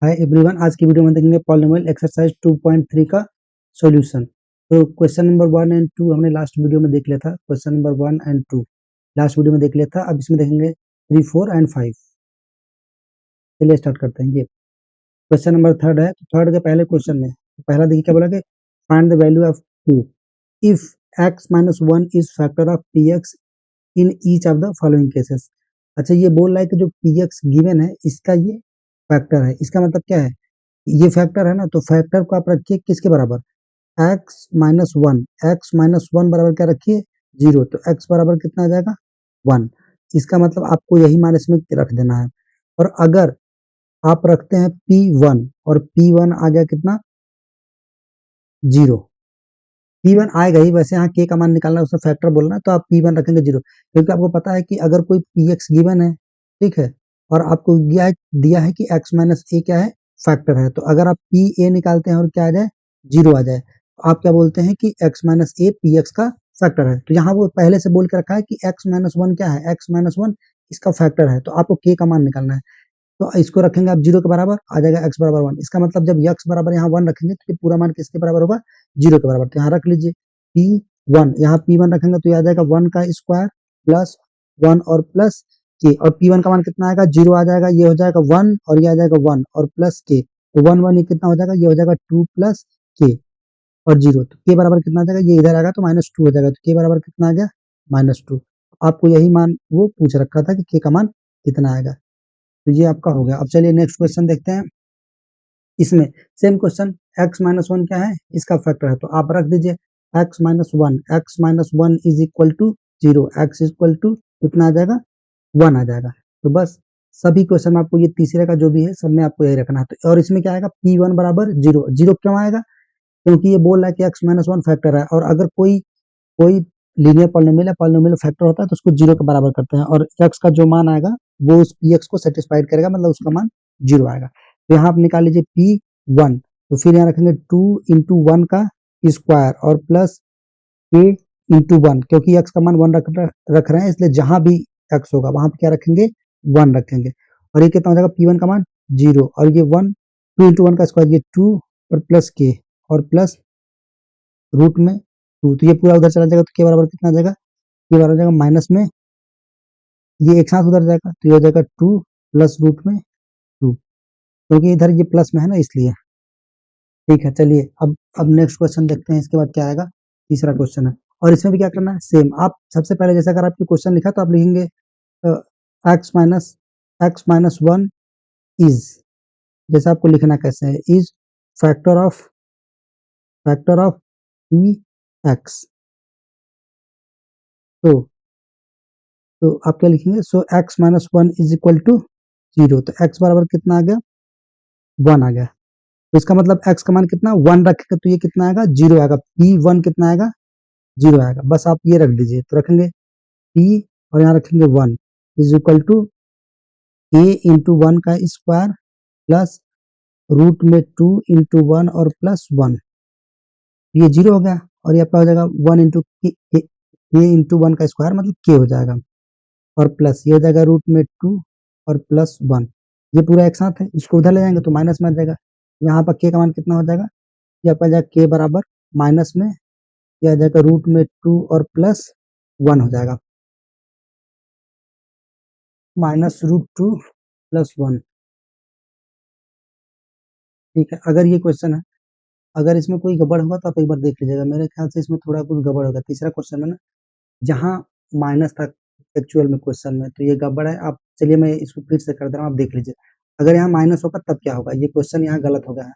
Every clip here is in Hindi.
हाय एवरीवन, आज की वीडियो में देखेंगे पॉलिनोमियल एक्सरसाइज 2.3 का सॉल्यूशन। तो क्वेश्चन नंबर 1 एंड 2 हमने लास्ट वीडियो में देख लिया था। Question number 1 and 2 last video में देख लिया था। अब इसमें देखेंगे 3, 4 एंड 5। चलिए स्टार्ट करते हैं। ये क्वेश्चन नंबर थर्ड है। तो थर्ड के पहले क्वेश्चन में पहला देखिए क्या बोला कि find the value of 2 if x minus 1 is factor of px in each of the following cases. अच्छा, ये बोल रहा है कि जो px गिवन है इसका ये फैक्टर है। इसका मतलब क्या है, ये फैक्टर है ना, तो फैक्टर को आप रखिए किसके बराबर, x minus one. X minus one बराबर क्या रखिए, 0। तो x बराबर कितना आ जाएगा, 1। इसका मतलब आपको यही मान इसमें रख देना है। और अगर आप रखते हैं p1 और p1 आ गया कितना, 0। p1 आएगा ही, वैसे यहाँ k का मान निकालना है, उसका फैक्टर बोलना है, तो आप p1 रखेंगे 0, क्योंकि आपको पता है कि अगर कोई px गिवन है, ठीक है, और आपको दिया है कि x माइनस ए क्या है, फैक्टर है, तो अगर आप पी ए निकालते हैं और क्या आ जाए, 0 आ जाए, तो आप क्या बोलते हैं कि x minus A P x का फैक्टर है। तो यहाँ वो पहले से बोल के रखा है कि x माइनस वन क्या है, x माइनस वन इसका फैक्टर है, तो आपको k का मान निकालना है। तो इसको रखेंगे आप 0 के बराबर, आ जाएगा x बराबर 1। इसका मतलब जब x बराबर यहाँ 1 रखेंगे तो ये पूरा मान किसके बराबर होगा, 0 के बराबर। तो यहाँ रख लीजिए p1, यहाँ p1 रखेंगे तो ये आ जाएगा 1 का स्क्वायर प्लस 1 और प्लस k, और p1 का मान कितना आएगा, 0 आ जाएगा, ये हो जाएगा 1 और ये आ जाएगा 1 और प्लस k, तो 1 1 ये कितना हो जाएगा, ये हो जाएगा 2 प्लस k और 0। तो k बराबर कितना आ जाएगा, ये इधर आएगा तो -2 हो जाएगा, तो k बराबर कितना आ गया, -2। आपको यही मान वो पूछ रखा था कि k का मान कितना आएगा। तो ये आपका हो गया। अब चलिए नेक्स्ट क्वेश्चन देखते हैं। इसमें same question, x minus one क्या है, इसका फैक्टर है, तो आप रख दीजिए x minus one is equal to 0, x equal to कितना आ जाएगा, 1 आ जाएगा। तो बस सभी क्वेश्चन में आपको ये तीसरे का जो भी है सब में आपको यही रखना है। तो और इसमें क्या आएगा, p1 बराबर 0। 0 क्यों आएगा, क्योंकि ये बोल रहा है कि x माइनस वन फैक्टर है, और अगर कोई कोई लीनियर पॉलिनोमियल है, पॉलिनोमियल फैक्टर होता है तो उसको 0 के बराबर करते हैं, और x का जो मान आएगा वो उस px को सेटिस्फाइड करेगा, मतलब उसका मान 0 आएगा। तो यहाँ आप निकाल लीजिए p1, तो फिर यहाँ रखेंगे 2 इंटू वन का स्क्वायर और प्लस k इंटू वन, क्योंकि x का मान 1 रख रहे हैं, इसलिए जहां भी x होगा वहां पे क्या रखेंगे, 1 रखेंगे। और ये कितना हो जाएगा, p1 का मान 0 और ये 1, 2 इंटू वन का स्क्वायर, ये 2 और प्लस k और प्लस रूट में 2, तो ये पूरा उधर चला जाएगा, तो k बराबर कितना आ जाएगा, k बराबर जाएगा माइनस में, ये एक साथ उधर जाएगा, तो ये हो जाएगा 2 प्लस रूट में 2, क्योंकि इधर ये प्लस में है ना, इसलिए। ठीक है, चलिए अब नेक्स्ट क्वेश्चन देखते हैं। इसके बाद क्या आएगा, तीसरा क्वेश्चन है, और इसमें भी क्या करना है, सेम। आप सबसे पहले जैसे अगर आपके क्वेश्चन लिखा तो आप लिखेंगे एक्स माइनस वन इज, जैसे आपको लिखना कैसे है, is factor of p x. तो आप क्या लिखेंगे, so x minus one is equal to 0। तो x बराबर कितना आ गया, 1 आ गया। तो इसका मतलब x का मान कितना, 1 रखेगा तो ये कितना आएगा, 0 आएगा। p1 कितना आएगा, 0 आएगा। बस आप ये रख दीजिए, तो रखेंगे p और यहाँ रखेंगे 1 is equal to a into one का स्क्वायर प्लस रूट में 2 इंटू वन और प्लस 1, ये 0 हो गया। और ये आपका हो जाएगा 1 इंटू के इंटू वन का स्क्वायर, मतलब k हो जाएगा, और प्लस ये हो जाएगा रूट में 2 और प्लस 1, ये पूरा एक साथ है, इसको उधर ले जाएंगे तो माइनस में आ जाएगा। यहाँ पर k का मान कितना हो जाएगा, ये आपका जाएगा k बराबर माइनस में, यह आ जाएगा रूट में 2 और प्लस 1 हो जाएगा, माइनस रूट 2 प्लस 1। ठीक है, अगर ये क्वेश्चन है, अगर इसमें कोई गड़बड़ होगा तो आप एक बार देख लीजिएगा, मेरे ख्याल से इसमें थोड़ा कुछ गड़बड़ होगा। तीसरा क्वेश्चन में ना, जहाँ माइनस था एक्चुअल में क्वेश्चन में, तो ये गड़बड़ है। आप चलिए मैं इसको फिर से कर दे रहा हूँ, आप देख लीजिए। अगर यहाँ माइनस होगा तब क्या होगा, ये क्वेश्चन यहाँ गलत हो गया है,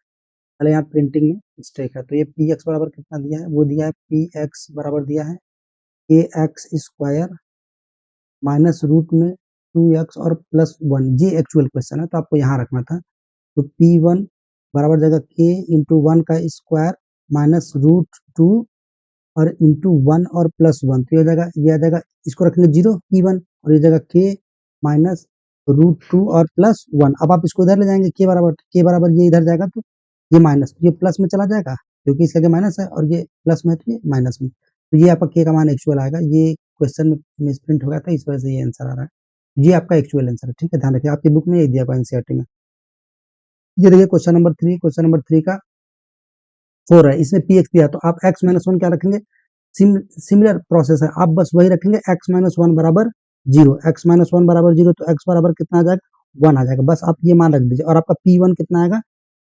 पहले यहाँ प्रिंटिंग में मिस्टेक है। तो ये पी एक्स बराबर कितना दिया है, वो दिया है पी एक्स बराबर दिया है ए एक्स स्क्वायर माइनस रूट में 2x और प्लस 1, ये एक्चुअल क्वेश्चन है, तो आपको यहाँ रखना था। तो p1 बराबर जाएगा k इंटू वन का स्क्वायर माइनस रूट 2 और इंटू 1 और प्लस 1, तो ये आ जाएगा, इसको रखेंगे 0 p1, और ये जाएगा k माइनस रूट 2 और प्लस 1। अब आप इसको इधर ले जाएंगे, k बराबर ये इधर जाएगा तो ये माइनस, ये प्लस में चला जाएगा, क्योंकि इसका आगे माइनस है और ये प्लस में है तो ये माइनस में, तो ये आपका k का मान एक्चुअल आएगा। ये क्वेश्चन में मिसप्रिंट हो गया था, इस वजह से ये आंसर आ रहा है। ये आपका एक्चुअल आंसर है। ठीक है, ध्यान रखिए, आपकी बुक में ये दिया हुआ एनसीईआरटी में। ये देखिए क्वेश्चन नंबर 3 का 4 है, इसमें पी एक्स दिया तो आप एक्स माइनस वन क्या रखेंगे, सिमिलर प्रोसेस है, आप बस वही रखेंगे एक्स माइनस वन बराबर जीरो, एक्स माइनस वन बराबर जीरो, तो एक्स बराबर कितना आ जाएगा 1 आ जाएगा, बस आप ये मान रख दीजिए। और आपका पी वन कितना आएगा,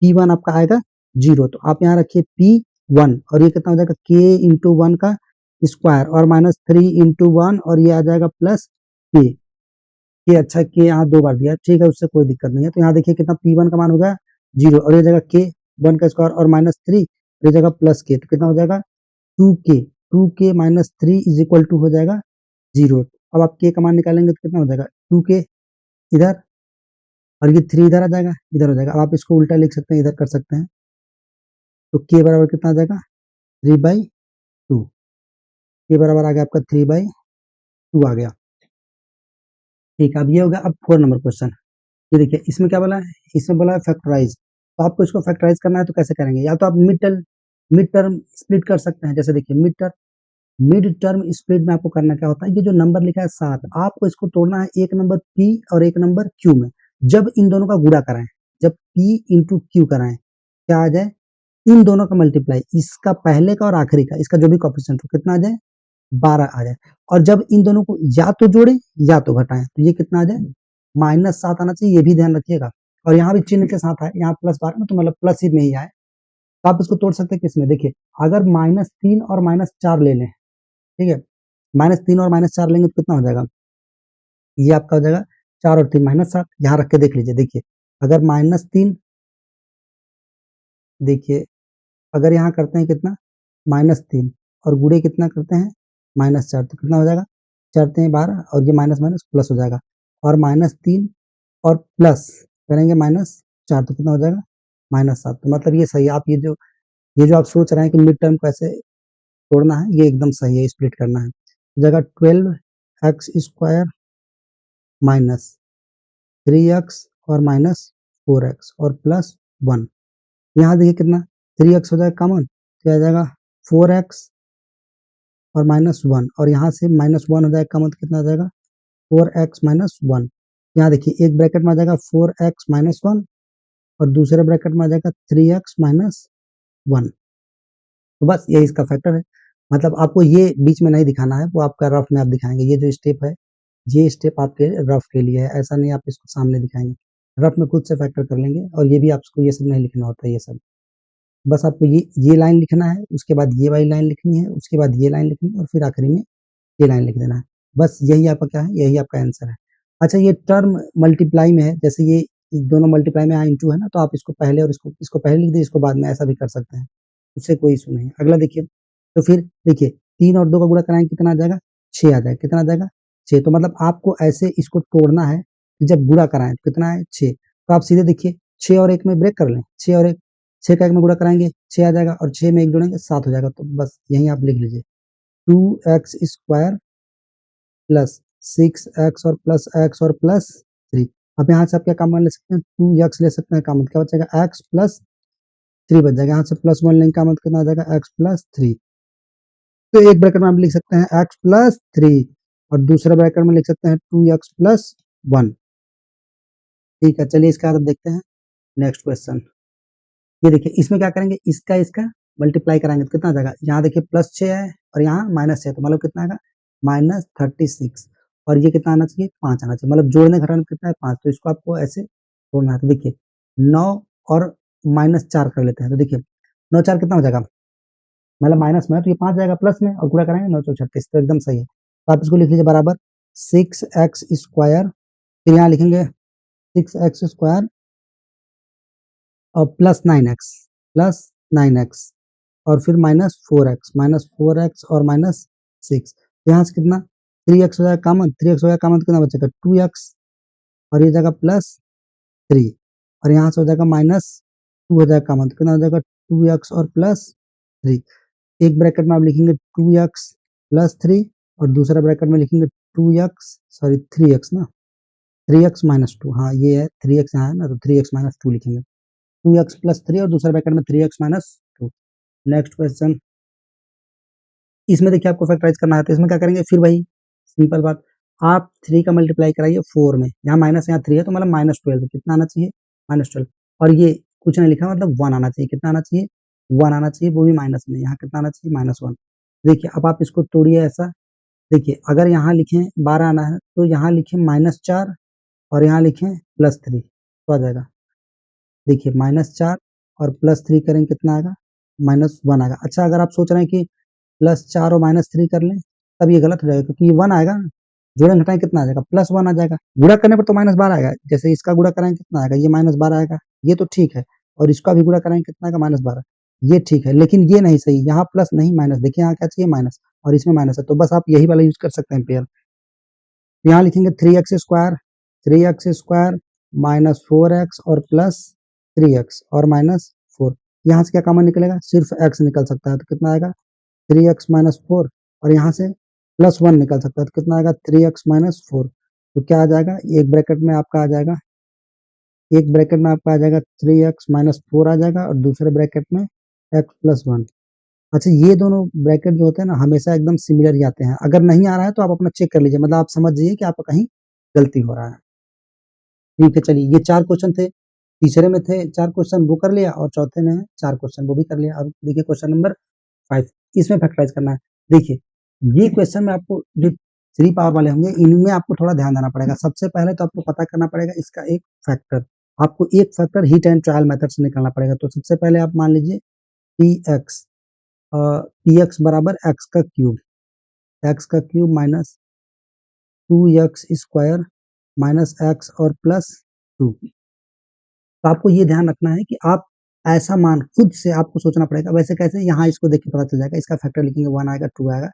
पी वन आपका आएगा 0, तो आप यहाँ रखिए पी वन, और ये कितना हो जाएगा के इंटू वन का स्क्वायर और माइनस 3 इंटू वन, और ये आ जाएगा प्लस के अच्छा के यहाँ 2 बार दिया, ठीक है, उससे कोई दिक्कत नहीं है। तो यहाँ देखिए कितना पी वन का मान हो गया 0, और ये जगह के वन का स्क्वायर और माइनस 3, ये जगह प्लस के, तो कितना हो जाएगा 2k minus 3 is equal to हो जाएगा 0। अब आप के का मान निकालेंगे तो कितना हो जाएगा 2k इधर, और ये 3 इधर आ जाएगा, इधर हो जाएगा। अब आप इसको उल्टा लिख सकते हैं, इधर कर सकते हैं, तो के बराबर कितना आ जाएगा 3/2, के बराबर आ गया आपका 3/2 आ गया। ठीक है, अब ये हो गया। अब 4 नंबर क्वेश्चन, ये देखिए इसमें क्या बोला है, इसमें बोला है फैक्टराइज, तो आपको इसको फैक्टराइज करना है तो कैसे करेंगे, या तो आप मिड टर्म स्प्लिट कर सकते हैं। जैसे देखिए मिड टर्म स्प्लिट में आपको करना क्या होता है, ये जो नंबर लिखा है 7, आपको इसको तोड़ना है एक नंबर P और एक नंबर Q में। जब इन दोनों का गुणा कराएं, जब P इंटू Q कराएं, क्या आ जाए, इन दोनों का मल्टीप्लाई, इसका पहले का और आखिरी का, इसका जो भी कोएफिशिएंट हो कितना आ जाए 12 आ जाए। और जब इन दोनों को या तो जोड़े या तो घटाएं, तो ये कितना आ जाए -7 आना चाहिए, ये भी ध्यान रखिएगा। और यहाँ भी चिन्ह के साथ है, यहाँ +12 ना, तो मतलब प्लस ही में ही आए, तो आप इसको तोड़ सकते हैं किसमें, देखिए अगर -3 और -4 ले लें, ठीक है, -3 और -4 लेंगे तो कितना हो जाएगा, ये आपका हो जाएगा 4 और 3 -7, यहाँ रख के देख लीजिए। देखिए अगर -3, देखिए अगर यहाँ करते हैं कितना -3 और गुणे कितना करते हैं -4, तो कितना हो जाएगा, 4 12, और ये माइनस माइनस प्लस हो जाएगा, और -3 और प्लस करेंगे -4, तो कितना हो जाएगा -7। तो मतलब ये सही है। आप ये जो आप सोच रहे हैं कि मिड टर्म को ऐसे तोड़ना है, ये एकदम सही है, स्प्लिट करना है। जगह 12x स्क्वायर माइनस 3x और माइनस 4x और प्लस 1, यहाँ देखिए कितना 3x हो जाएगा कॉमन, तो आ जाएगा 4x और -1, और यहाँ से -1 हो जाएगा कॉमन, तो कितना आ जाएगा 4x माइनस 1। यहाँ देखिए एक ब्रैकेट में आ जाएगा 4x माइनस 1, और दूसरे ब्रैकेट में आ जाएगा 3x माइनस 1। तो बस यही इसका फैक्टर है। मतलब आपको ये बीच में नहीं दिखाना है, वो आपका रफ में आप दिखाएंगे। ये जो स्टेप है, ये स्टेप आपके रफ के लिए है, ऐसा नहीं आप इसको सामने दिखाएंगे। रफ में खुद से फैक्टर कर लेंगे, और ये भी आपको ये सब नहीं लिखना होता है, ये सब बस आपको ये लाइन लिखना है, उसके बाद ये वाली लाइन लिखनी है, उसके बाद ये लाइन लिखनी है, और फिर आखिरी में ये लाइन लिख देना है। बस यही आपका क्या है, यही आपका आंसर है। अच्छा, ये टर्म मल्टीप्लाई में है, जैसे ये दोनों मल्टीप्लाई में इंटू है ना, तो आप इसको पहले और इसको पहले लिख दीजिए, इसको बाद में, ऐसा भी कर सकते हैं, उससे कोई इशू नहीं है। अगला देखिए, तो फिर देखिए 3 और 2 का गुणा कराएंगे कितना आ जाएगा 6 आ जाएगा, कितना आ जाएगा 6। तो मतलब आपको ऐसे इसको तोड़ना है कि जब गुणा कराएं तो कितना है 6, तो आप सीधे देखिए 6 और 1 में ब्रेक कर लें, 6 और 1, 6 का 1 में गुणा कराएंगे 6 आ जाएगा, और 6 में 1 जोड़ेंगे 7 हो जाएगा। तो बस यही आप लिख लीजिए 2x स्क्वायर प्लस 6x और प्लस x और प्लस 3। अब यहाँ से आप क्या कॉमन ले सकते हैं, 2x ले सकते हैं, कॉमन क्या बचेगा x प्लस 3 बच जाएगा। यहाँ से +1 लेंगे, कॉमन कितना आ जाएगा x प्लस 3। तो एक ब्रैकेट में आप लिख सकते हैं x प्लस 3, और दूसरे ब्रैकेट में लिख सकते हैं 2x प्लस 1। ठीक है, चलिए इसके बाद अब देखते हैं नेक्स्ट क्वेश्चन। ये देखिए इसमें क्या करेंगे, इसका मल्टीप्लाई कराएंगे तो कितना आ जाएगा, यहाँ देखिए +6 है और यहाँ -6, तो मतलब कितना आएगा -36, और ये कितना आना चाहिए 5 आना चाहिए, मतलब जोड़ने घटाने में कितना है 5। तो इसको आपको ऐसे तोड़ना है। तो देखिए 9 और -4 कर लेते हैं, तो देखिए 9 4 कितना हो जाएगा, मतलब माइनस में है तो ये 5 जाएगा प्लस में, और गुणा कराएंगे 9 4 36, तो एकदम सही है। तो आप इसको लिख लीजिए बराबर 6x स्क्वायर, फिर यहाँ लिखेंगे 6x स्क्वायर और प्लस 9x और फिर -4x और -6। यहाँ से कितना 3x हो जाएगा कॉमन, 3x हो जाएगा कॉमन, कितना बचेगा 2x, और ये जाएगा +3, और यहाँ से हो जाएगा -2 हो जाएगा कॉमन, तो कितना हो जाएगा 2x और +3। एक ब्रैकेट में आप लिखेंगे 2x प्लस 3, और दूसरा ब्रैकेट में लिखेंगे 3x ना, 3x माइनस 2, हाँ ये है 3x यहाँ है ना, तो 3x माइनस 2 लिखेंगे, 2x प्लस 3 और दूसरे ब्रैकेट में 3x माइनस 2। नेक्स्ट क्वेश्चन, इसमें देखिए आपको फैक्टराइज करना है, तो इसमें क्या करेंगे, फिर वही सिंपल बात, आप 3 का मल्टीप्लाई कराइए 4 में, यहाँ माइनस यहाँ 3 है, तो मतलब -12, तो कितना आना चाहिए -12, और ये कुछ नहीं लिखा, मतलब 1 आना चाहिए। कितना आना चाहिए? 1 आना चाहिए, वो भी माइनस में। यहाँ कितना आना चाहिए? -1। देखिए अब आप इसको तोड़िए ऐसा। देखिए अगर यहाँ लिखें 12 आना है तो यहाँ लिखें -4 और यहाँ लिखें +3 तो आ जाएगा। देखिए -4 और +3 करेंगे कितना आएगा? -1 आएगा। अच्छा अगर आप सोच रहे हैं कि +4 और -3 कर लें तब ये गलत हो जाएगा, क्योंकि ये 1 आएगा ना, जोड़ें घटाएं कितना आ जाएगा? +1 आ जाएगा। गुणा करने पर तो -12 आएगा। जैसे इसका गुणा कराएंगे कितना आएगा? ये -12 आएगा, ये तो ठीक है। और इसका भी गुणा कराएंगे कितना आएगा? -12, ये ठीक है। लेकिन ये नहीं सही, यहाँ प्लस नहीं माइनस। देखिए यहाँ क्या चाहिए? माइनस, और इसमें माइनस है, तो बस आप यही वाला यूज कर सकते हैं पेयर। यहाँ लिखेंगे 3x square, 3x square -4x और +3x और -4। यहाँ से क्या कॉमन निकलेगा? सिर्फ x निकल सकता है, तो कितना आएगा? 3x -4। और यहाँ से +1 निकल सकता है, तो कितना आएगा? 3x -4। तो क्या आ जाएगा? एक ब्रैकेट में आपका आ जाएगा, एक ब्रैकेट में आपका आ जाएगा 3x -4 आ जाएगा, और दूसरे ब्रैकेट में x +1। अच्छा ये दोनों ब्रैकेट जो होते हैं ना, हमेशा एकदम सिमिलर ही आते हैं। अगर नहीं आ रहा है तो आप अपना चेक कर लीजिए, मतलब आप समझ जाइए कि आपका कहीं गलती हो रहा है। ठीक है, चलिए ये 4 क्वेश्चन थे। तीसरे में थे 4 क्वेश्चन, वो कर लिया, और चौथे में है 4 क्वेश्चन, वो भी कर लिया। अब देखिए क्वेश्चन नंबर 5, इसमें फैक्टराइज करना है। देखिए ये क्वेश्चन में आपको जो 3 पावर वाले होंगे, इनमें आपको थोड़ा ध्यान देना पड़ेगा। सबसे पहले तो आपको पता करना पड़ेगा इसका एक फैक्टर। आपको एक factor heat and trial method से निकालना पड़ेगा। तो सबसे पहले आप मान लीजिए px, px बराबर x का cube minus 2x square minus x और +2। तो आपको ये ध्यान रखना है कि आप ऐसा मान खुद से आपको सोचना पड़ेगा। वैसे कैसे? यहाँ इसको देख के पता चल जाएगा। इसका फैक्टर लिखेंगे 1 आएगा, 2 आएगा।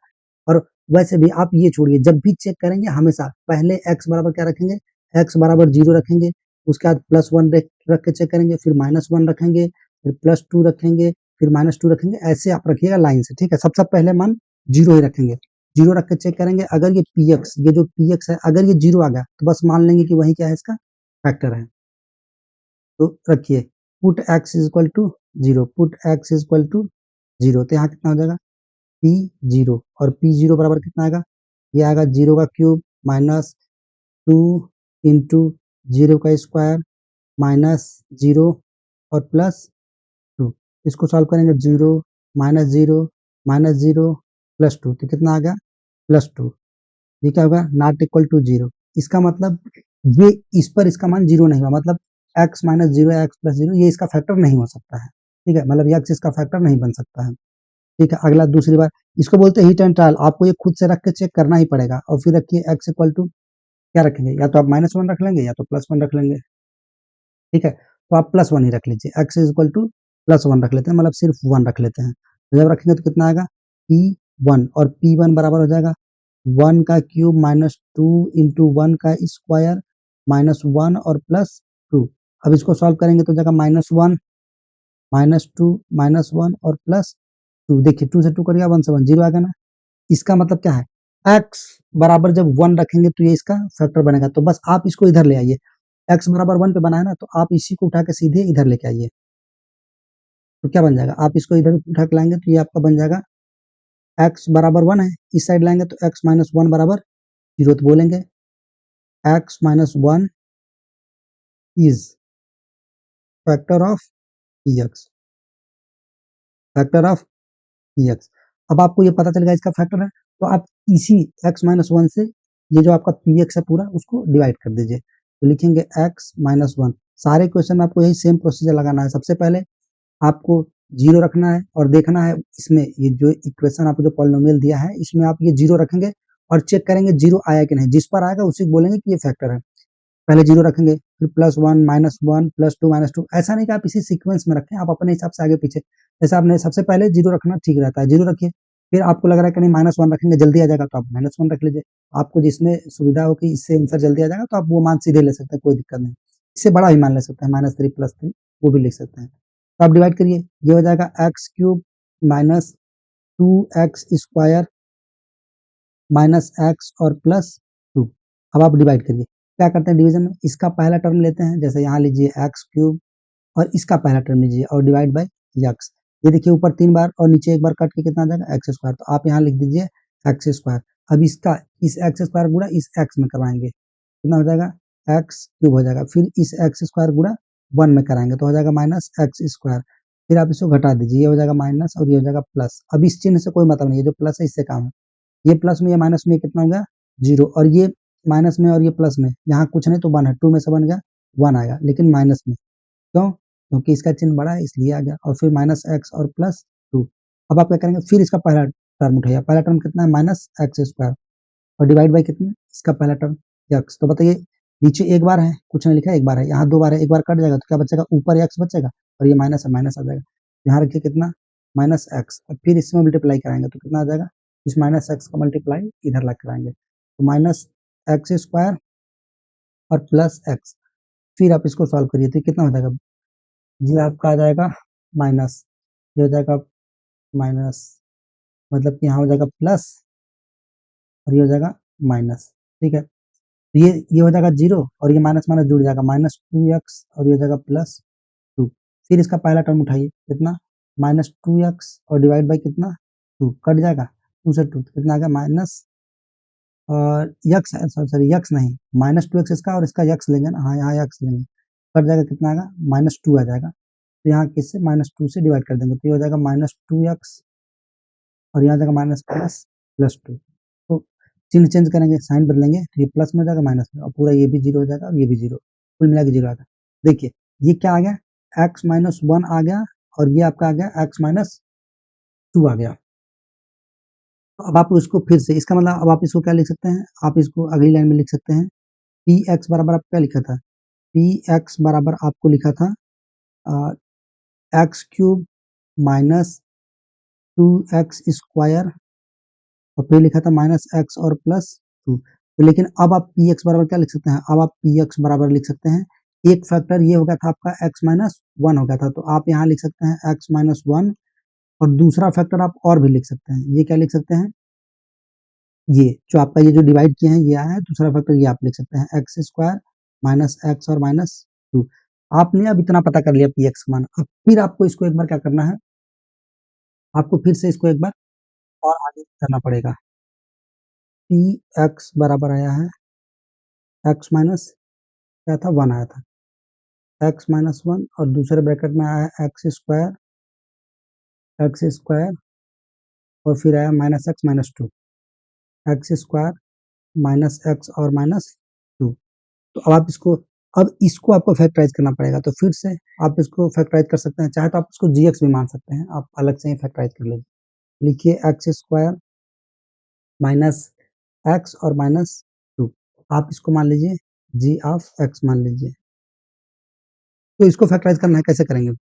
और वैसे भी आप ये छोड़िए, जब भी चेक करेंगे हमेशा पहले x बराबर क्या रखेंगे? x बराबर 0 रखेंगे, उसके बाद +1 रख के चेक करेंगे, फिर -1 रखेंगे, फिर +2 रखेंगे, फिर -2 रखेंगे। ऐसे आप रखिएगा लाइन से, ठीक है? सबसे पहले मान 0 ही रखेंगे, 0 रख के चेक करेंगे। अगर ये px, ये जो px है, अगर ये 0 आ गया तो बस मान लेंगे कि वही क्या है? इसका फैक्टर है। तो रखिए put x is equal to 0, put x is equal to 0, तो यहाँ कितना हो जाएगा? p0, और p0 बराबर कितना आएगा? ये आएगा 0 का क्यूब माइनस 2 इंटू 0 का स्क्वायर माइनस 0 और +2। इसको सॉल्व करेंगे, 0 -0 -0 +2, तो कितना आ गया? +2। ये क्या होगा? Not equal to 0। इसका मतलब ये इस पर इसका मान 0 नहीं हुआ, मतलब x -0 या x +0 ये इसका फैक्टर नहीं हो सकता है। ठीक है, मतलब x इसका फैक्टर नहीं बन सकता है। ठीक है, अगला दूसरी बार, इसको बोलते हैं हीट एंड ट्रायल। आपको ये खुद से रख के चेक करना ही पड़ेगा। और फिर रखिए x इक्वल टू क्या रखेंगे? या तो आप -1 रख लेंगे या तो +1 रख लेंगे। ठीक है, तो आप +1 ही रख लीजिए। x इज इक्वल टू +1 रख लेते हैं, मतलब सिर्फ 1 रख लेते हैं। तो जब रखेंगे तो कितना आएगा? p1, और p1 बराबर हो जाएगा 1 का क्यूब माइनस 2 इंटू 1 का स्क्वायर -1 और +2। अब इसको सॉल्व करेंगे तो जाएगा -1 -2 -1 और +2। देखिए 2 से 2 करिएगा, 1 से 1 0 आ गया ना। इसका मतलब क्या है? x बराबर जब 1 रखेंगे तो ये इसका फैक्टर बनेगा। तो बस आप इसको इधर ले आइए। x बराबर 1 पे बनाया ना, तो आप इसी को उठा के सीधे इधर लेके आइए। तो क्या बन जाएगा? आप इसको इधर उठा के लाएंगे तो ये आपका बन जाएगा x बराबर 1 है, इस साइड लाएंगे तो x -1 बराबर 0। तो बोलेंगे x -1 is factor of px, factor of px। अब आपको ये पता चल गया इसका फैक्टर है, तो आप इसी x -1 से ये जो आपका px है पूरा उसको डिवाइड कर दीजिए। तो लिखेंगे x -1। सारे क्वेश्चन में आपको यही सेम प्रोसीजर लगाना है। सबसे पहले आपको 0 रखना है और देखना है इसमें ये जो इक्वेशन आपको जो पॉलिनोमियल दिया है इसमें आप ये 0 रखेंगे और चेक करेंगे 0 आया कि नहीं। जिस पर आएगा उसी को बोलेंगे कि ये फैक्टर है। पहले 0 रखेंगे, फिर +1 -1 +2 -2। ऐसा नहीं कि आप इसी सीक्वेंस में रखें, आप अपने हिसाब से आगे पीछे। जैसे आपने सबसे पहले 0 रखना ठीक रहता है, 0 रखिए। फिर आपको लग रहा है कि नहीं -1 रखेंगे जल्दी आ जाएगा, तो आप -1 रख लीजिए। आपको जिसमें सुविधा हो कि इससे आंसर जल्दी आ जाएगा तो आप वो मान सीधे ले सकते हैं, कोई दिक्कत नहीं। इससे बड़ा भी मान ले सकते हैं, -3 +3 वो भी लिख सकते हैं। तो आप डिवाइड करिए, ये हो जाएगा x cube minus 2x square minus x और +2। अब आप डिवाइड करिए। क्या करते हैं डिवीजन में? इसका पहला टर्म लेते हैं, जैसे यहाँ लीजिए x क्यूब, और इसका पहला टर्म लीजिए और डिवाइड बाय x। ये देखिए ऊपर 3 बार और नीचे 1 बार कट के कितना आ जाएगा? x square. तो आप यहाँ लिख दीजिए x स्क्वायर। अब इसका इस x स्क्वायर गुणा इस x में करवाएंगे, कितना हो जाएगा? x क्यूब हो जाएगा। फिर इस x स्क्वायर गुणा वन में कराएंगे तो हो जाएगा माइनस एक्स स्क्वायर। फिर आप इसको घटा दीजिए, ये हो जाएगा माइनस और ये हो जाएगा प्लस। अब इस चिन्ह से कोई मतलब नहीं है, जो प्लस है इससे काम है। ये प्लस में ये माइनस में कितना हो गया, जीरो, और ये माइनस में और ये प्लस में, यहाँ कुछ नहीं तो वन है, टू में से बन गया वन आएगा, लेकिन माइनस में क्यों, क्योंकि इसका चिन्ह बड़ा है इसलिए आ गया। और फिर माइनस एक्स और प्लस टू। अब आप क्या करेंगे, फिर इसका पहला टर्म उठाइए, पहला टर्म कितना है माइनस एक्स स्क्वायर, और डिवाइड बाई कितना, इसका पहला टर्म एक्स। तो बताइए नीचे एक बार है, कुछ नहीं लिखा है, एक बार है, यहाँ दो बार है, एक बार कट जाएगा तो क्या बचेगा, ऊपर एक्स बचेगा और ये माइनस है, माइनस आ जाएगा। यहाँ रखिए कितना माइनस एक्स, और फिर इसमें मल्टीप्लाई कराएंगे तो कितना आ जाएगा, इस माइनस एक्स का मल्टीप्लाई इधर ला कराएंगे तो माइनस एक्स स्क्वायर और प्लस एक्स। फिर आप इसको सॉल्व करिए तो कितना हो जाएगा, ये आपका आ जाएगा माइनस, ये हो जाएगा माइनस, मतलब कि यहाँ हो जाएगा प्लस और ये हो जाएगा माइनस। ठीक है, तो ये हो जाएगा जीरो और ये माइनस माइनस जुड़ जाएगा, माइनस टू एक्स और ये हो जाएगा प्लस टू। फिर इसका पहला टर्म उठाइए कितना माइनस टू एक्स और डिवाइड बाई कितना टू, कट जाएगा टू से टू, कितना आ गया माइनस और यक्स, सॉरी यक्स नहीं, माइनस टू एक्स इसका और इसका यक्स लेंगे ना, हाँ यहाँ यक्स लेंगे, कट जाएगा कितना आएगा माइनस टू आ जाएगा। तो यहाँ किससे माइनस टू से डिवाइड कर देंगे तो ये हो जाएगा माइनस टू एक्स और यहाँ जाएगा माइनस प्लस प्लस टू। तो चिन्ह चेंज करेंगे, साइन बदलेंगे तो ये प्लस में हो जाएगा माइनस में, और पूरा ये भी जीरो हो जाएगा और ये भी जीरो, कुल मिला के जीरो आ गया। देखिए ये क्या आ गया, एक्स माइनस वन आ गया और ये आपका आ गया एक्स माइनस टू आ गया। तो अब आप उसको फिर से, इसका मतलब अब आप इसको क्या लिख सकते हैं, आप इसको अगली लाइन में लिख सकते हैं, पी एक्स बराबर आप क्या लिखा था, पी एक्स बराबर आपको लिखा था x cube minus two x square, और फिर लिखा था माइनस एक्स और प्लस टू। तो लेकिन अब आप पी एक्स बराबर क्या लिख सकते हैं, अब आप पी एक्स बराबर लिख सकते हैं, एक फैक्टर ये हो गया था आपका एक्स माइनस वन हो गया था, तो आप यहाँ लिख सकते हैं एक्स माइनस वन, और दूसरा फैक्टर आप और भी लिख सकते हैं, ये क्या लिख सकते हैं, ये जो आपका ये जो डिवाइड किए हैं ये आया है, दूसरा फैक्टर ये आप लिख सकते हैं एक्स स्क्वायर माइनस एक्स और माइनस टू। आपने अब इतना पता कर लिया पी एक्स मान, अब फिर आपको इसको एक बार क्या करना है, आपको फिर से इसको एक बार और आगे करना पड़ेगा। पी एक्स बराबर आया है एक्स माइनस क्या था वन आया था, एक्स माइनस वन, और दूसरे ब्रैकेट में आया है एक्स स्क्वायर और फिर आया minus x minus two, x square minus x और माइनस टू। तो अब इसको आपको फैक्टराइज करना पड़ेगा, तो फिर से आप इसको फैक्टराइज कर सकते हैं, चाहे तो आप इसको जी एक्स भी मान सकते हैं, आप अलग से ही फैक्टराइज कर लीजिए। लिखिए एक्स स्क्वायर माइनस एक्स और माइनस टू, आप इसको मान लीजिए जी ऑफ एक्स मान लीजिए। तो इसको फैक्टराइज करना है, कैसे करेंगे,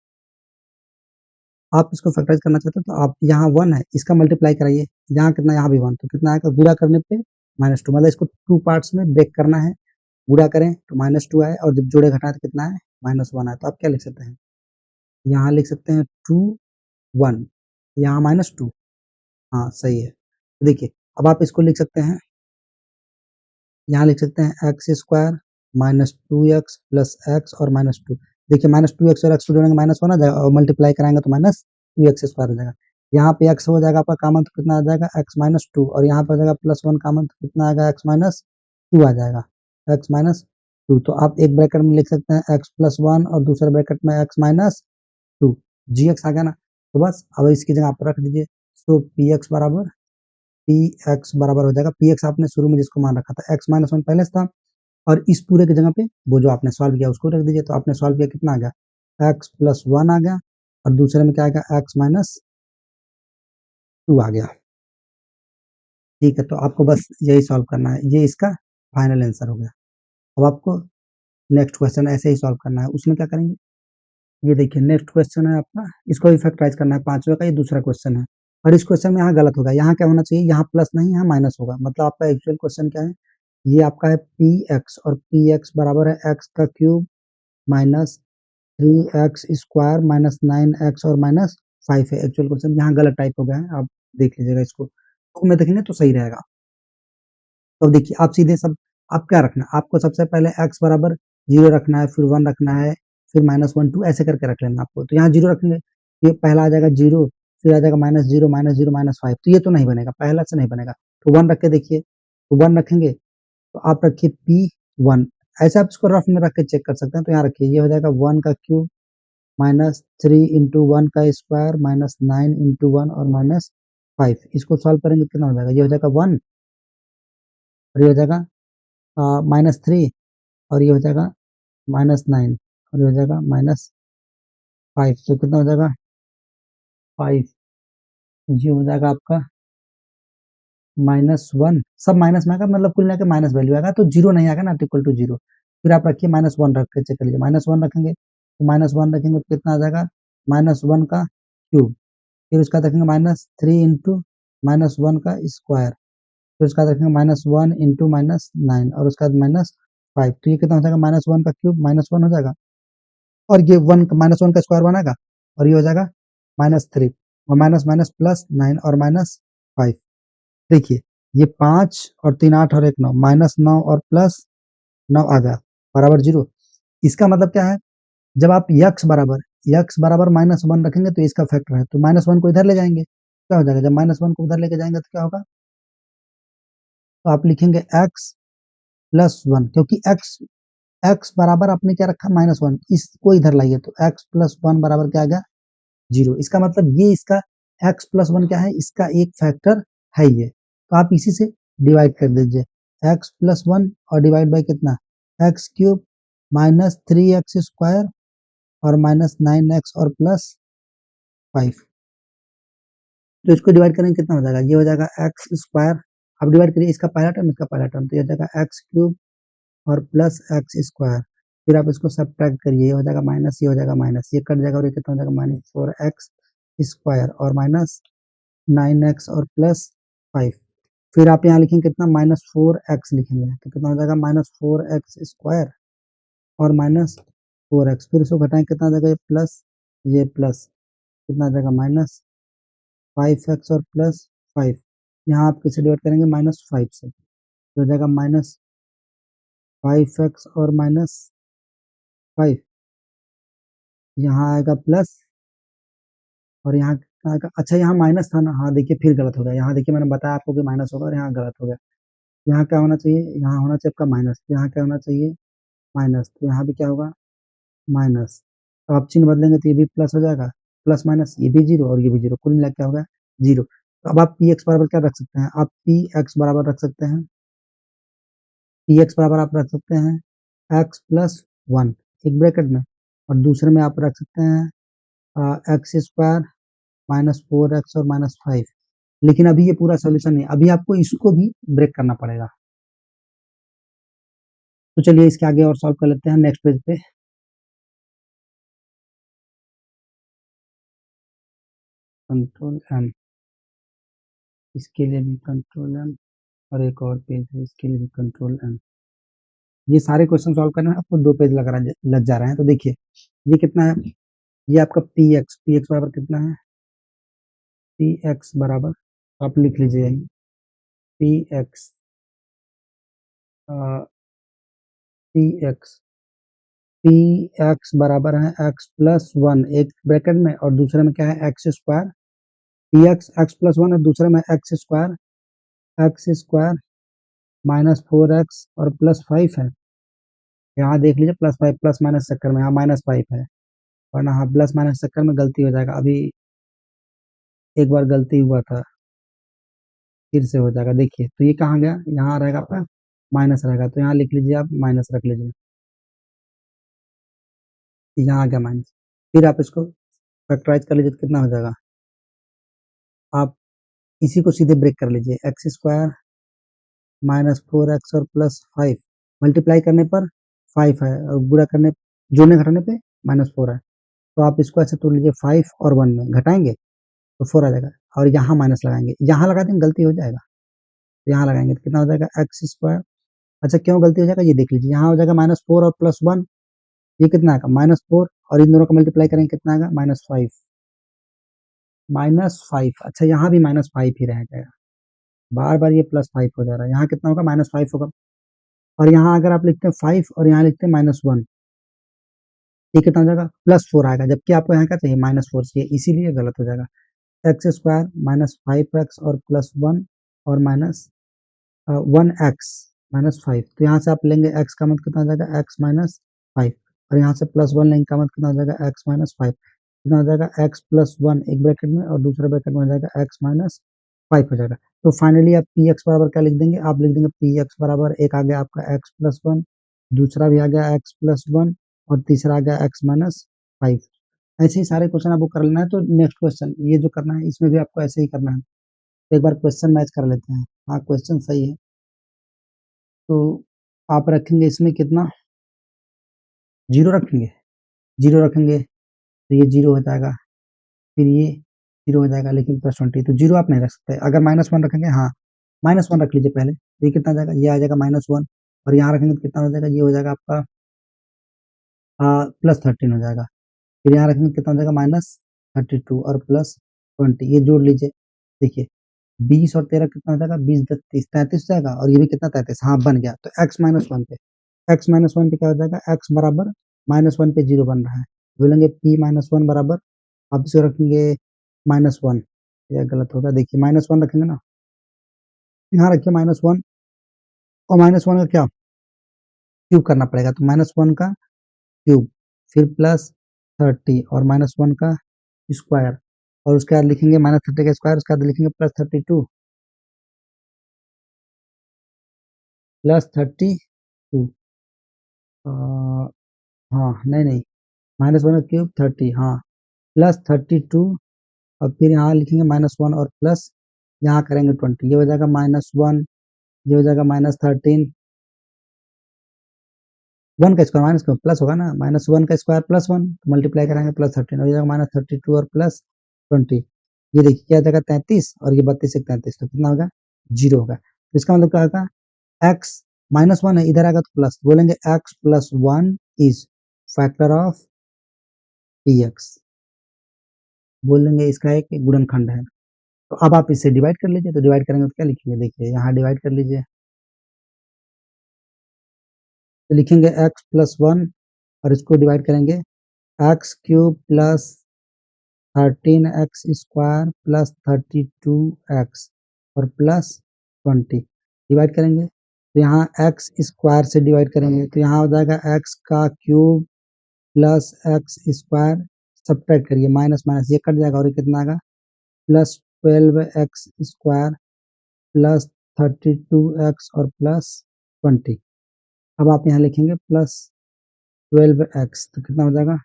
आप इसको फैक्टराइज करना चाहते हैं तो आप यहाँ वन है इसका मल्टीप्लाई कराइए, यहाँ कितना यहाँ भी वन, तो कितना आएगा गुणा करने पे माइनस टू, मतलब इसको टू पार्ट्स में ब्रेक करना है, गुणा करें तो माइनस टू आए और जब जोड़े घटाए तो कितना है माइनस वन आए। तो आप क्या लिख सकते हैं, यहाँ लिख सकते हैं टू वन, यहाँ माइनस टू, हाँ सही है। तो देखिए अब आप इसको लिख सकते हैं, यहाँ लिख सकते हैं x square minus two x plus x और माइनस टू। देखिए माइनस टू एक्स और एक्स टू जोड़ेंगे माइनस वन आ जाएगा और मल्टीप्लाई कराएंगे तो माइनस टू एक्स स्क्वायर हो जाएगा। यहाँ पे एक्स हो जाएगा आपका कॉमन तो कितना आ जाएगा एक्स माइनस टू, और यहाँ पे हो जाएगा प्लस वन कॉमन तो कितना आएगा एक्स माइनस टू आ जाएगा, एक्स माइनस टू। तो आप एक ब्रैकेट में लिख सकते हैं एक्स प्लस वन और दूसरे ब्रैकेट में एक्स माइनस टू, जी एक्स आ गया ना। तो बस अब इसकी जगह आप रख दीजिए, तो पी एक्स बराबर पी एक्स बराबर हो जाएगा, पी एक्स आपने शुरू में जिसको मान रखा था एक्स माइनस वन पहले से था, और इस पूरे की जगह पे वो जो आपने सॉल्व किया उसको रख दीजिए। तो आपने सॉल्व किया कितना आ गया एक्स प्लस वन आ गया, और दूसरे में क्या आ गया एक्स माइनस टू आ गया। ठीक है, तो आपको बस यही सॉल्व करना है, ये इसका फाइनल आंसर हो गया। अब आपको नेक्स्ट क्वेश्चन ऐसे ही सॉल्व करना है, उसमें क्या करेंगे, ये देखिए नेक्स्ट क्वेश्चन है आपका, इसको भी फैक्टराइज करना है, पांचवे का ये दूसरा क्वेश्चन है, और इस क्वेश्चन में यहाँ गलत होगा, यहाँ क्या होना चाहिए, यहाँ प्लस नहीं यहाँ माइनस होगा, मतलब आपका एक्चुअल क्वेश्चन क्या है, ये आपका है पी एक्स, और पी एक्स बराबर है एक्स का cube minus three x square minus nine x और माइनस फाइव है। एक्चुअल क्वेश्चन यहाँ गलत टाइप हो गया है, आप देख लीजिएगा इसको, बुक में देखेंगे तो सही रहेगा। तो देखिए आप सीधे सब, आप क्या रखना है, आपको सबसे पहले एक्स बराबर जीरो रखना है, फिर वन रखना है, फिर माइनस वन टू ऐसे करके रख लेना आपको। तो यहाँ जीरो रखेंगे, ये पहला आ जाएगा जीरो, फिर आ जाएगा माइनस जीरो माइनस फाइव, तो ये तो नहीं बनेगा, पहला से नहीं बनेगा। तो वन रख के देखिए, तो वन रखेंगे तो आप रखिए पी वन, ऐसे आप इसको रफ में रख के चेक कर सकते हैं। तो यहाँ रखिए, ये हो जाएगा 1 का क्यूब माइनस 3 इंटू 1 का स्क्वायर माइनस 9 इंटू 1 और माइनस 5। इसको सॉल्व करेंगे कितना हो जाएगा, ये हो जाएगा 1 और ये हो जाएगा माइनस 3 और ये हो जाएगा माइनस 9 और ये हो जाएगा माइनस 5। तो कितना हो जाएगा 5, ये हो जाएगा आपका -1। सब माइनस में आएगा, मतलब कुल मिलाकर माइनस वैल्यू आएगा, तो जीरो नहीं आएगा, नॉट इक्वल टू जीरो। फिर आप रखिए -1 रख के चेक कर लीजिए। -1 रखेंगे तो -1 रखेंगे तो कितना आ जाएगा -1 का क्यूब। फिर उसका रखेंगे -3 इंटू -1 का स्क्वायर। फिर उसका रखेंगे -1 इंटू -9 और उसका बाद -5। तो ये कितना हो जाएगा -1 का क्यूब -1 हो जाएगा और ये -1 का स्क्वायर बनाएगा और ये हो जाएगा -3 और माइनस माइनस प्लस 9 और -5। देखिए ये 5 और 3 8 और 1 9, -9 और प्लस 9 आ गया बराबर 0। इसका मतलब क्या है, जब आप x बराबर -1 रखेंगे तो इसका फैक्टर है, तो -1 को इधर ले जाएंगे, क्या हो जाएगा, जब -1 को उधर लेके जाएंगे तो क्या होगा, तो आप लिखेंगे x प्लस 1, क्योंकि x बराबर आपने क्या रखा -1, इसको इधर लाइए तो x प्लस 1 बराबर क्या आ गया 0। इसका मतलब ये इसका x प्लस 1 क्या है, इसका एक फैक्टर है ये, तो आप इसी से डिवाइड कर दीजिए। x प्लस 1 और डिवाइड बाई कितना, x cube minus 3x square और माइनस 9x और प्लस 5। तो इसको डिवाइड करेंगे कितना हो जाएगा, ये हो जाएगा एक्स स्क्वायर। अब डिवाइड करिए इसका पहला टर्म इसका पहला टर्म, तो ये हो जाएगा एक्स क्यूब और प्लस एक्स स्क्वायर। फिर आप इसको सब्ट्रैक्ट करिए, ये हो जाएगा माइनस, ये हो जाएगा माइनस, ये कट जाएगा और ये कितना हो जाएगा -4x स्क्वायर और माइनस 9x और प्लस 5। फिर आप यहाँ लिखेंगे कितना -4x लिखेंगे, तो कितना हो जाएगा -4x स्क्वायर और -4x। फिर इसको घटाएं कितना हो जाएगा, ये प्लस कितना आ जाएगा -5x और प्लस 5। यहाँ आप किसे डिवाइड करेंगे -5 से, तो हो जाएगा -5x और -5। यहाँ आएगा प्लस और यहाँ कितना आएगा, अच्छा यहाँ माइनस था ना, हाँ देखिए फिर गलत हो गया। यहाँ देखिए मैंने बताया आपको कि माइनस होगा और यहाँ गलत हो गया। यहाँ क्या होना चाहिए, यहाँ होना चाहिए आपका माइनस, यहाँ क्या होना चाहिए माइनस, तो यहाँ भी क्या होगा माइनस। तो आप चिन्ह बदलेंगे तो ये भी प्लस हो जाएगा, प्लस माइनस ये भी 0 और ये भी 0, कुल मिला क्या होगा 0। तो अब आप पी एक्स बराबर क्या रख सकते हैं, आप पी एक्स बराबर रख सकते हैं, पी एक्स बराबर आप रख सकते हैं एक्स प्लस 1 एक ब्रैकेट में, और दूसरे में आप रख सकते हैं एक्स स्क्वायर -4x और -5। लेकिन अभी ये पूरा सोल्यूशन नहीं, अभी आपको इसको भी ब्रेक करना पड़ेगा। तो चलिए इसके आगे और सॉल्व कर लेते हैं नेक्स्ट पेज पे। कंट्रोल एम, इसके लिए भी कंट्रोल एम, और एक और पेज है इसके लिए भी कंट्रोल एम। ये सारे क्वेश्चन सॉल्व करने में आपको 2 पेज लग जा रहे हैं। तो देखिए ये कितना है, ये आपका पी एक्स बराबर कितना है, पी एक्स बराबर आप लिख लीजिए P x P x P x बराबर है एक्स प्लस 1 एक ब्रैकेट में और दूसरे में क्या है x square, P x x plus 1 और दूसरे में एक्स स्क्वायर -4x और +5 है। यहाँ देख लीजिए +5 प्लस माइनस चक्कर में यहाँ -5 है, वरना हाँ प्लस माइनस चक्कर में गलती हो जाएगा। अभी एक बार गलती हुआ था, फिर से हो जाएगा। देखिए तो ये कहाँ गया, यहाँ रहेगा आपका माइनस रहेगा, तो यहाँ लिख लीजिए आप माइनस रख लीजिए, यहाँ आ गया माइनस। फिर आप इसको फैक्टराइज कर लीजिए तो कितना हो जाएगा, आप इसी को सीधे ब्रेक कर लीजिए, एक्स स्क्वायर -4x और +5 मल्टीप्लाई करने पर 5 है और गुणा करने जोड़ने घटाने पे -4 है। तो आप इसको ऐसे तोड़ लीजिए, 5 और 1 में घटाएंगे तो 4 आ जाएगा और यहाँ माइनस लगाएंगे, यहाँ लगा देंगे गलती हो जाएगा, यहाँ लगाएंगे तो कितना हो जाएगा एक्स स्क्वायर। अच्छा क्यों गलती हो जाएगा ये देख लीजिए, यहाँ हो जाएगा -4 और +1, ये कितना आएगा -4 और इन दोनों को मल्टीप्लाई करेंगे कितना आएगा -5। अच्छा यहाँ भी -5 ही रह गया, बार बार ये +5 हो जा रहा है, यहाँ कितना होगा -5 होगा। और यहाँ अगर आप लिखते हैं 5 और यहाँ लिखते हैं -1, ये कितना हो जाएगा +4 आएगा, जबकि आपको यहाँ क्या चाहिए -4 चाहिए, इसीलिए गलत हो जाएगा। एक्स स्क्वायर -5x और +1 और -1x -5। तो यहाँ से आप लेंगे x का मतलब कितना हो जाएगा x माइनस 5 और यहाँ से +1 लेंगे का मतलब कितना हो जाएगा x माइनस 5 कितना हो जाएगा x प्लस 1 एक ब्रैकेट में और दूसरे ब्रैकेट में हो जाएगा x माइनस 5 हो जाएगा। तो फाइनली आप पी एक्स बराबर क्या लिख देंगे, आप लिख देंगे पी एक्स बराबर एक आ गया आपका x प्लस 1, दूसरा भी आ गया x प्लस 1 और तीसरा आ गया x माइनस 5। ऐसे ही सारे क्वेश्चन आपको कर लेना है। तो नेक्स्ट क्वेश्चन ये जो करना है इसमें भी आपको ऐसे ही करना है। तो एक बार क्वेश्चन मैच कर लेते हैं। हाँ क्वेश्चन सही है। तो आप रखेंगे इसमें कितना, 0 रखेंगे, 0 रखेंगे तो ये 0 हो जाएगा, फिर ये 0 हो जाएगा लेकिन +20, तो 0 आप नहीं रख सकते। अगर -1 रखेंगे, हाँ -1 रख लीजिए पहले, तो ये कितना आ जाएगा, ये आ जाएगा -1 और यहाँ रखेंगे तो कितना हो जाएगा, ये हो जाएगा आपका +13 हो जाएगा। फिर यहाँ रखेंगे कितना हो जाएगा -32 और +20, ये जोड़ लीजिए। देखिए 20 और 13 कितना हो जाएगा, 20 10 30 33 हो जाएगा और ये भी कितना 33, हाँ बन गया। तो x-1 पे क्या हो जाएगा, x बराबर -1 पे 0 बन रहा है, बोलेंगे p-1 बराबर, आप इसको रखेंगे -1, यह गलत होगा। देखिए -1 रखेंगे ना, यहाँ रखिए -1 और -1 का क्या क्यूब करना पड़ेगा, तो -1 का क्यूब फिर +30 और -1 का स्क्वायर और उसके बाद लिखेंगे -30 का स्क्वायर, उसके बाद लिखेंगे +32 +32 हाँ नहीं नहीं -1 का क्यूब 30, हाँ +32 और फिर यहाँ लिखेंगे -1 और प्लस यहाँ करेंगे 20, ये हो जाएगा -1, ये हो जाएगा -13, 1 का स्क्वायर माइनस प्लस होगा ना, -1 का स्क्वायर +1 मल्टीप्लाई करेंगे +13 हो जाएगा -32 और +20, ये देखिए क्या जाएगा 33 और ये 32 एक 33, तो कितना होगा 0 होगा। तो इसका मतलब क्या होगा, x -1 है इधर आएगा तो प्लस, बोलेंगे x plus 1 is factor of p x, बोलेंगे इसका एक गुणनखंड है। तो अब आप इसे डिवाइड कर लीजिए, तो डिवाइड करेंगे तो क्या लिखेंगे, देखिए यहाँ डिवाइड कर लीजिए, तो लिखेंगे x प्लस 1 और इसको डिवाइड करेंगे x cube plus 13x square plus 32x और प्लस 20 डिवाइड करेंगे, तो यहाँ x स्क्वायर से डिवाइड करेंगे तो यहाँ हो जाएगा x का cube plus x square, subtract करिए माइनस माइनस ये कट जाएगा और ये कितना आएगा +12x स्क्वायर प्लस 32x और प्लस 20। अब आप यहाँ लिखेंगे +12x, तो कितना हो जाएगा,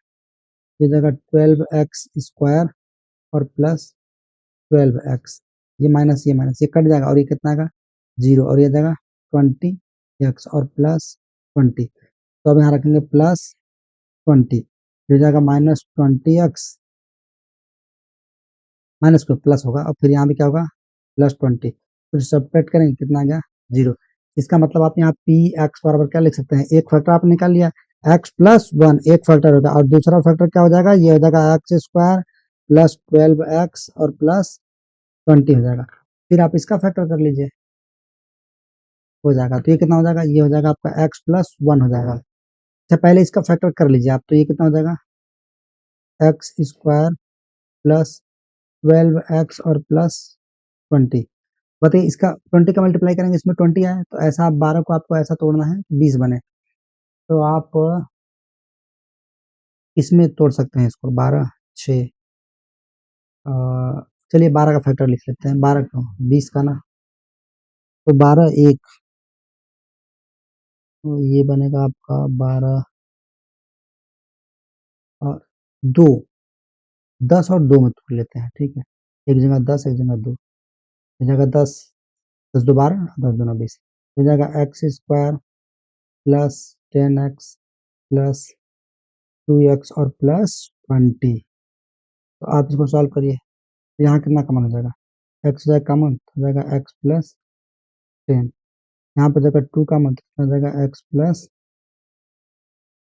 ये जाएगा 12x स्क्वायर और प्लस 12x, ये माइनस ये कट जाएगा और ये कितना आएगा 0 और ये जाएगा 20x और प्लस 20। तो अब यहाँ रखेंगे +20, ये जाएगा -20x माइनस को प्लस होगा और फिर यहाँ भी क्या होगा +20, फिर सब्ट्रैक्ट करेंगे कितना आ गया 0। इसका मतलब आप यहाँ पी एक्स बराबर क्या लिख सकते हैं, एक फैक्टर आप निकाल लिया x प्लस 1 एक फैक्टर होगा और दूसरा फैक्टर क्या हो जाएगा, ये हो जाएगा एक्स स्क्वायर प्लस 12x और प्लस 20 हो जाएगा। फिर आप इसका फैक्टर कर लीजिए, हो जाएगा, तो ये कितना हो जाएगा, ये हो जाएगा आपका x प्लस 1 हो जाएगा। अच्छा पहले इसका फैक्टर कर लीजिए आप, तो ये कितना हो जाएगा एक्स स्क्वायर प्लस 12x और प्लस 20। बताइए इसका 20 का मल्टीप्लाई करेंगे, इसमें 20 आए तो ऐसा आप 12 को आपको ऐसा तोड़ना है 20 बने, तो आप इसमें तोड़ सकते हैं इसको 12 6, चलिए 12 का फैक्टर लिख लेते हैं, 12 क्यों 20 का ना, तो 12 1, तो ये बनेगा आपका 12 और 2, 10 और 2 में तोड़ लेते हैं, ठीक है, एक जगह 10 एक जगह 2, एक जगह 10 10 2 12 10 2 20, हो जाएगा x square plus 10x plus 2x और प्लस 20। तो आप इसको सॉल्व करिए, तो यहाँ कितना कॉमन हो जाएगा, x हो जाएगा कॉमन तो हो जाएगा x प्लस 10, यहाँ पर जाएगा 2 कॉमन तो हो जाएगा x प्लस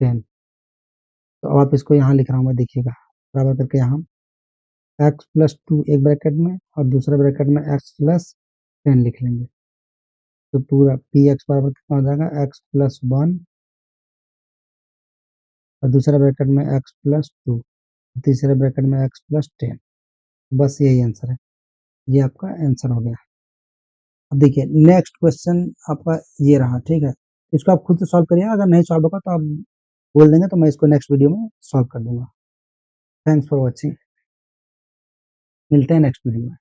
10। तो अब आप इसको यहाँ लिख रहा हूँ मैं, देखिएगा बराबर करके यहाँ x प्लस 2 एक ब्रैकेट में और दूसरे ब्रैकेट में x प्लस 10 लिख लेंगे, तो पूरा पी एक्स बराबर कितना हो जाएगा x प्लस 1 और दूसरे ब्रैकेट में x प्लस 2 तीसरे ब्रैकेट में x प्लस 10। बस यही आंसर है, ये आपका आंसर हो गया। अब देखिए नेक्स्ट क्वेश्चन आपका ये रहा, ठीक है। इसको आप खुद से सॉल्व करिए, अगर नहीं सॉल्व होगा तो आप बोल देंगे तो मैं इसको नेक्स्ट वीडियो में सॉल्व कर दूंगा। थैंक्स फॉर वॉचिंग, मिलते हैं नेक्स्ट वीडियो में।